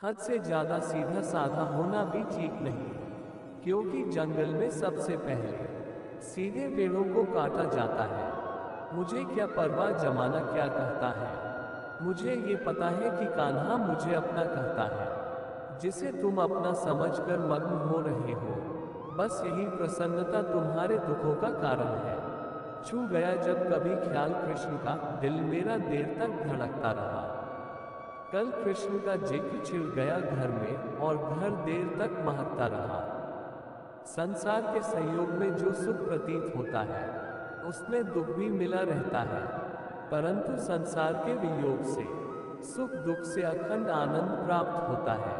हद से ज्यादा सीधा साधा होना भी ठीक नहीं, क्योंकि जंगल में सबसे पहले सीधे पेड़ों को काटा जाता है। मुझे क्या परवाह जमाना क्या कहता है। मुझे ये पता है कि कान्हा मुझे अपना कहता है, जिसे तुम अपना समझकर मग्न हो रहे हो। बस यही प्रसन्नता तुम्हारे दुखों का कारण है। छू गया जब कभी ख्याल कृष्ण का, दिल मेरा देर तक धड़कता रहा। कल कृष्ण का जिक्र छिड़ गया घर में, और घर देर तक महकता रहा। संसार के संयोग में जो सुख प्रतीत होता है, उसमें दुख भी मिला रहता है, परंतु संसार के वियोग से सुख दुख से अखंड आनंद प्राप्त होता है।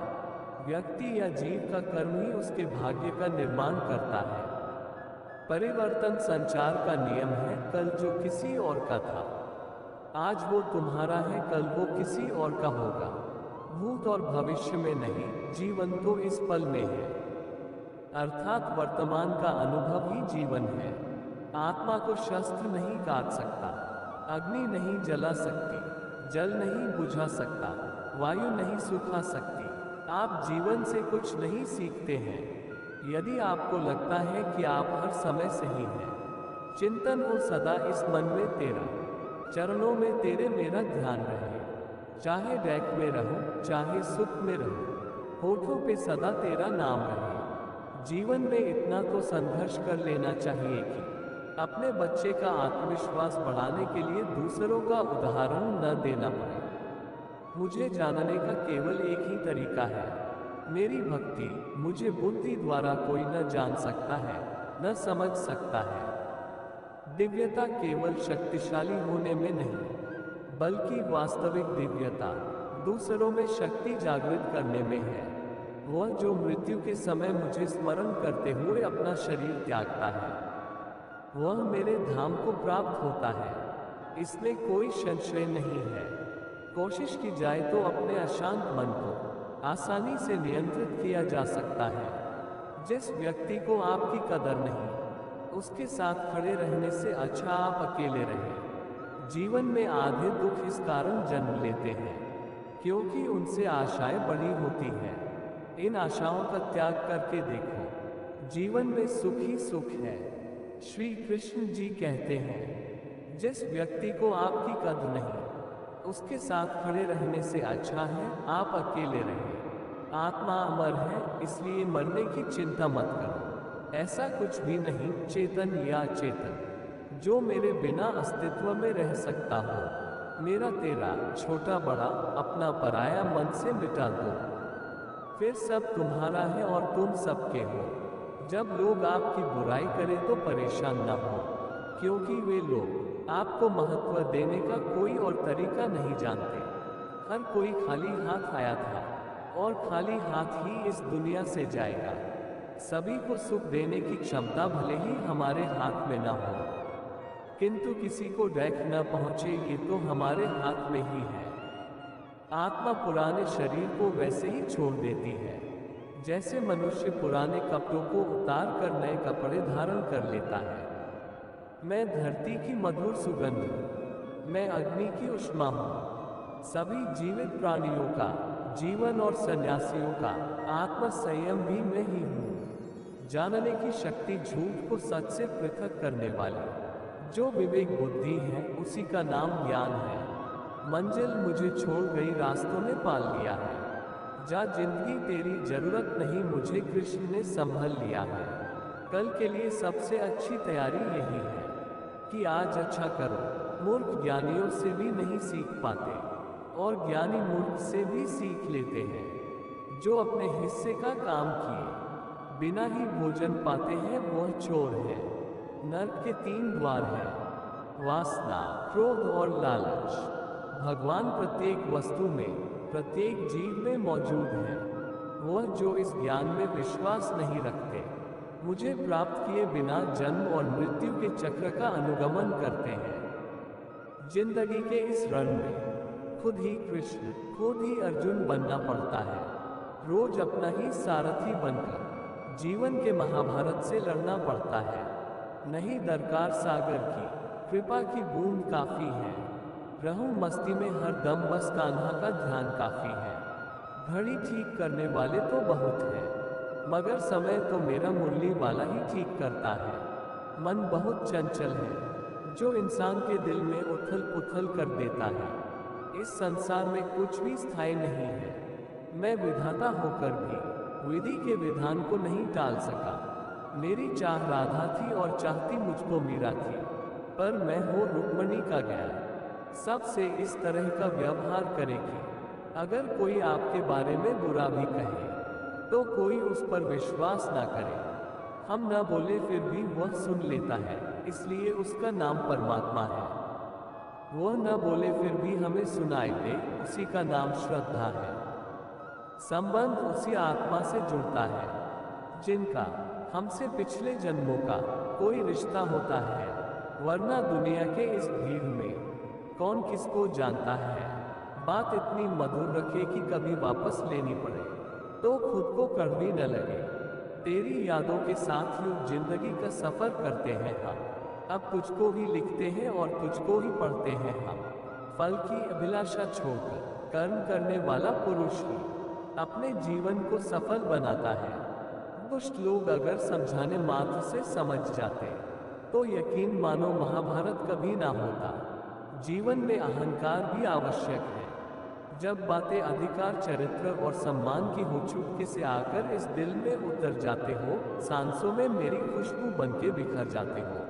व्यक्ति या जीव का कर्म ही उसके भाग्य का निर्माण करता है। परिवर्तन संचार का नियम है। कल जो किसी और का था, आज वो तुम्हारा है, कल वो किसी और का होगा। भूत और भविष्य में नहीं, जीवन तो इस पल में है। अर्थात वर्तमान का अनुभव ही जीवन है। आत्मा को शस्त्र नहीं काट सकता, अग्नि नहीं जला सकती, जल नहीं बुझा सकता, वायु नहीं सुखा सकती। आप जीवन से कुछ नहीं सीखते हैं। यदि आपको लगता है कि आप हर समय सही हैं, चिंतन हो सदा इस मन में तेरा, चरणों में तेरे मेरा ध्यान रहे। चाहे रैक में रहो, चाहे सुख में रहो, होठों पे सदा तेरा नाम रहे। जीवन में इतना तो संघर्ष कर लेना चाहिए कि अपने बच्चे का आत्मविश्वास बढ़ाने के लिए दूसरों का उदाहरण न देना पड़े। मुझे जानने का केवल एक ही तरीका है, मेरी भक्ति। मुझे बुद्धि द्वारा कोई न जान सकता है, न समझ सकता है। दिव्यता केवल शक्तिशाली होने में नहीं, बल्कि वास्तविक दिव्यता दूसरों में शक्ति जागृत करने में है। वह जो मृत्यु के समय मुझे स्मरण करते हुए अपना शरीर त्यागता है, वह मेरे धाम को प्राप्त होता है, इसमें कोई संशय नहीं है। कोशिश की जाए तो अपने अशांत मन को आसानी से नियंत्रित किया जा सकता है। जिस व्यक्ति को आपकी कदर नहीं, उसके साथ खड़े रहने से अच्छा आप अकेले रहें। जीवन में आधे दुख इस कारण जन्म लेते हैं, क्योंकि उनसे आशाएं बड़ी होती हैं। इन आशाओं का त्याग करके देखो, जीवन में सुख ही सुख है। श्री कृष्ण जी कहते हैं, जिस व्यक्ति को आपकी कदर नहीं, उसके साथ खड़े रहने से अच्छा है आप अकेले रहें। आत्मा अमर है, इसलिए मरने की चिंता मत करो। ऐसा कुछ भी नहीं, चेतन या चेतन, जो मेरे बिना अस्तित्व में रह सकता हो। मेरा तेरा, छोटा बड़ा, अपना पराया मन से मिटा दो, फिर सब तुम्हारा है और तुम सबके हो। जब लोग आपकी बुराई करें तो परेशान न हो, क्योंकि वे लोग आपको महत्व देने का कोई और तरीका नहीं जानते। हर कोई खाली हाथ आया था, और खाली हाथ ही इस दुनिया से जाएगा। सभी को सुख देने की क्षमता भले ही हमारे हाथ में न हो, किंतु किसी को रैख न पहुंचे ये तो हमारे हाथ में ही है। आत्मा पुराने शरीर को वैसे ही छोड़ देती है, जैसे मनुष्य पुराने कपड़ों को उतार कर नए कपड़े धारण कर लेता है। मैं धरती की मधुर सुगंध हूँ, मैं अग्नि की उष्मा हूँ। सभी जीवित प्राणियों का, जीवन और सन्यासियों का आत्म संयम भी मैं ही हूँ। जानने की शक्ति झूठ को सच से पृथक करने वाली, जो विवेक बुद्धि है, उसी का नाम ज्ञान है। मंजिल मुझे छोड़ गई, रास्तों ने पाल लिया है। जा जिंदगी तेरी जरूरत नहीं, मुझे कृष्ण ने संभल लिया है। कल के लिए सबसे अच्छी तैयारी यही है कि आज अच्छा करो। मूर्ख ज्ञानियों से भी नहीं सीख पाते, और ज्ञानी मूर्ख से भी सीख लेते हैं। जो अपने हिस्से का काम किए बिना ही भोजन पाते हैं, वह चोर है। नरक के 3 द्वार हैं, वासना, क्रोध और लालच। भगवान प्रत्येक वस्तु में, प्रत्येक जीव में मौजूद है। वह जो इस ज्ञान में विश्वास नहीं रखते, मुझे प्राप्त किए बिना जन्म और मृत्यु के चक्र का अनुगमन करते हैं। जिंदगी के इस रण में खुद ही कृष्ण, खुद ही अर्जुन बनना पड़ता है। रोज अपना ही सारथी बनकर जीवन के महाभारत से लड़ना पड़ता है। नहीं दरकार सागर की कृपा की बूंद काफी है। रहूं मस्ती में हर दम, बस कान्हा का ध्यान काफी है। घड़ी ठीक करने वाले तो बहुत हैं, मगर समय तो मेरा मुरली वाला ही ठीक करता है। मन बहुत चंचल है, जो इंसान के दिल में उथल पुथल कर देता है। इस संसार में कुछ भी स्थायी नहीं है। मैं विधाता होकर भी विधि के विधान को नहीं टाल सका। मेरी चाह राधा थी और चाहती मुझको मीरा थी, पर मैं हो रुक्मणी का गया। सबसे इस तरह का व्यवहार करेगी। अगर कोई आपके बारे में बुरा भी कहे, तो कोई उस पर विश्वास ना करे। हम न बोले फिर भी वह सुन लेता है, इसलिए उसका नाम परमात्मा है। वह न बोले फिर भी हमें सुनाई दे, उसी का नाम श्रद्धा है। संबंध उसी आत्मा से जुड़ता है जिनका हमसे पिछले जन्मों का कोई रिश्ता होता है, वरना दुनिया के इस भीड़ में कौन किसको जानता है। बात इतनी मधुर रखे कि कभी वापस लेनी पड़े तो खुद को कड़वी न लगे। तेरी यादों के साथ यूं जिंदगी का सफर करते हैं हम। अब तुझको ही लिखते हैं और तुझको ही पढ़ते हैं हम। फल की अभिलाषा छोड़कर कर्म करने वाला पुरुष ही अपने जीवन को सफल बनाता है। दुष्ट लोग अगर समझाने मात्र से समझ जाते तो यकीन मानो महाभारत कभी ना होता। जीवन में अहंकार भी आवश्यक है। जब बातें अधिकार, चरित्र और सम्मान की हो, चुपके से आकर इस दिल में उतर जाते हो, सांसों में मेरी खुशबू बनके बिखर जाते हो।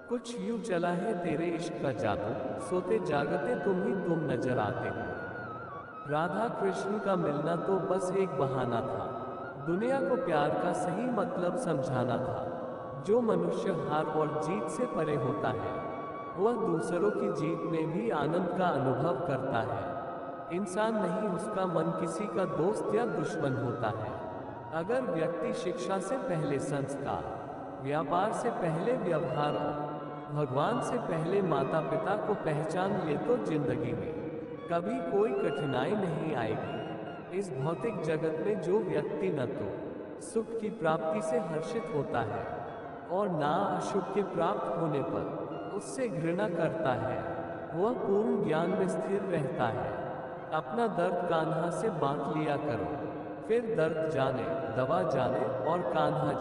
कुछ यूं चला है तेरे इश्क का जादू, सोते जागते तुम ही तुम नजर आते हो। राधा कृष्ण का मिलना तो बस एक बहाना था, दुनिया को प्यार का सही मतलब समझाना था। जो मनुष्य हार और जीत से परे होता है, वह दूसरों की जीत में भी आनंद का अनुभव करता है। इंसान नहीं, उसका मन किसी का दोस्त या दुश्मन होता है। अगर व्यक्ति शिक्षा से पहले संस्कार, व्यापार से पहले व्यवहार और भगवान से पहले माता पिता को पहचान ले तो जिंदगी में कभी कोई कठिनाई नहीं आएगी। इस भौतिक जगत में जो व्यक्ति न तो सुख की प्राप्ति से हर्षित होता है और ना अशुभ के प्राप्त होने पर उससे घृणा करता है, वह पूर्ण ज्ञान में स्थिर रहता है। अपना दर्द कान्हा से बांट लिया करो, फिर दर्द जाने, दवा जाने और कान्हा